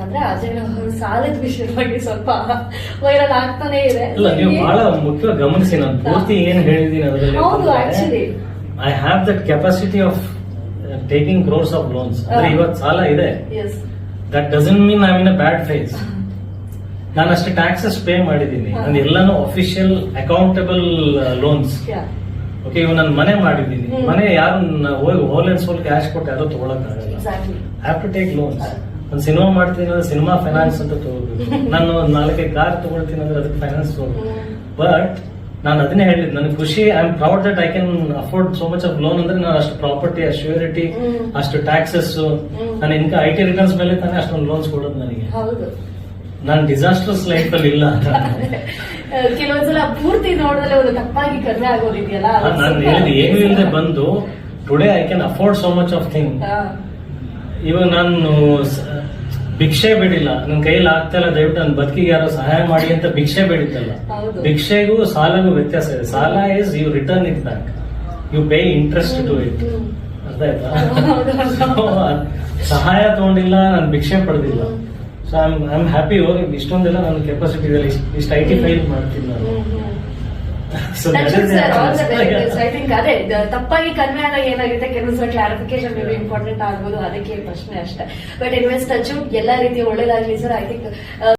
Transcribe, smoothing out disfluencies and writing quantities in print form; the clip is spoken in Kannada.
ಅಂದ್ರೆ ಅಜಯ್ ಅವರು ಸಾಲದ ವಿಷಯವಾಗಿ ಸ್ವಲ್ಪ ವೈರಲ್ ಆಗ್ತಾನೆ ಇದೆ. ಇಲ್ಲ, ನೀವು ಬಹಳ ಮುಖ್ಯವಾಗಿ ಗಮನಿಸಿ, ನಾನು ಪೂರ್ತಿ ಏನ್ ಹೇಳಿದೀನಿ ಹೌದು, actually I have that capacity of taking crores of loans. ಅಂದ್ರೆ ಇವತ್ತು ಸಾಲ ಇದೆ, that doesn't mean I in a bad phase. ನಾನು ಅಷ್ಟೇ ಟ್ಯಾಕ್ಸಸ್ ಪೇ ಮಾಡಿದ್ದೀನಿ, ನಾನು ಎಲ್ಲಾನು ಅಫಿಷಿಯಲ್ ಅಕೌಂಟಬಲ್ ಲೋನ್ಸ್. ಓಕೆ, ಇವ್ ನಾನು ಮನೆ ಮಾಡಿದ್ದೀನಿ, ಮನೆ ಯಾರು ಹೋಗಿ ಹೋಲ್ ಅಂಡ್ ಸೋಲ್ ಕ್ಯಾಶ್ ಕೊಟ್ಟು ಯಾರು ತಗೊಳಕ್ ಆಗಲ್ಲ. I have to take loans. ಒಂದು ಸಿನಿಮಾ ಮಾಡ್ತೀನಿ ಅಂದ್ರೆ ಸಿನಿಮಾ ಫೈನಾನ್ಸ್ ಅಂತ ತಗೋಬೇಕು. ನಾನು 4 ಕಾರ್ ತಗೊಳ್ತೀನಿ ಅಂದ್ರೆ ಅದಕ್ಕೆ ಫೈನಾನ್ಸ್ ತಗೋಬೇಕು. ಬಟ್ ನಾನು ಅದನ್ನೇ ಹೇಳಿದ್, ನನಗೆ ಖುಷಿ, I am proud that I can afford so much of lone. ಅಂದ್ರೆ ನಾನು ಅಷ್ಟು ಪ್ರಾಪರ್ಟಿ, ಅಷ್ಟು ಶ್ಯೂರಿಟಿ, ಅಷ್ಟು ಟ್ಯಾಕ್ಸಸ್, ನನ್ನ ಇನ್ಕಮ್ IT ರಿಟರ್ನ್ಸ್ ಮೇಲೆ ತಾನೇ ಅಷ್ಟೊಂದು ಲೋನ್ಸ್ ಕೊಡೋದು ನನಗೆ. ನಾನು ಡಿಸಾಸ್ಟರ್ಸ್ ಲೈಫ್ ಅಲ್ಲಿ ಇಲ್ಲ. ಕೆಲವೊಂದ್ಸಲ ಪೂರ್ತಿ ನೋಡಿದ್ರೆ ಒಂದು ತಪ್ಪಾಗಿ ಕಡಿಮೆ ಆಗೋದಿದೆಯಲ್ಲ, ನಾನು ಹೇಳಿದ ಏನು ಇಲ್ಲದೆ ಬಂದು today I can afford so much of thing. ಇವಾಗ ನಾನು ಭಿಕ್ಷೆ ಬೇಡಿಲ್ಲ, ನನ್ನ ಕೈಯಲ್ಲಿ ಆಗ್ತಾ ಇಲ್ಲ, ದಯವಿಟ್ಟು ನನ್ನ ಬದುಕಿಗೆ ಯಾರೋ ಸಹಾಯ ಮಾಡಿ ಅಂತ ಭಿಕ್ಷೆ ಬೇಡಿದ್ದಲ್ಲ. ಭಿಕ್ಷೆಗೂ ಸಾಲಗೂ ವ್ಯತ್ಯಾಸ ಇದೆ. ಸಾಲ is you return it back, you pay interest to it. ಅರ್ಥ ಆಯ್ತಾ? ಸಹಾಯ ತಗೊಂಡಿಲ್ಲ, ನಾನು ಭಿಕ್ಷೆ ಪಡೆದಿಲ್ಲ. So I am happy. ಇಷ್ಟೊಂದೆಲ್ಲ ನನ್ನ ಕೆಪಾಸಿಟಿ ಇದೆ, ಇಷ್ಟು IT ಫೈಲ್ ಮಾಡ್ತೀನಿ ನಾನು. ಐ ಥಿಂಕ್ ಅದೇ ತಪ್ಪಾಗಿ ಕಡಿಮೆ ಆದಾಗ ಏನಾಗುತ್ತೆ, ಕೆಲವೊಂದ್ಸಲ ಕ್ಲಾರಿಫಿಕೇಶನ್ ಇಂಪಾರ್ಟೆಂಟ್ ಆಗ್ಬೋದು, ಅದಕ್ಕೆ ಪ್ರಶ್ನೆ ಅಷ್ಟೇ. ಬಟ್ ಇನ್ವೆಸ್ಟ್ ಟಚ್ ಎಲ್ಲ ರೀತಿ ಒಳ್ಳೇದಾಗ್ಲಿ ಸರ್. I think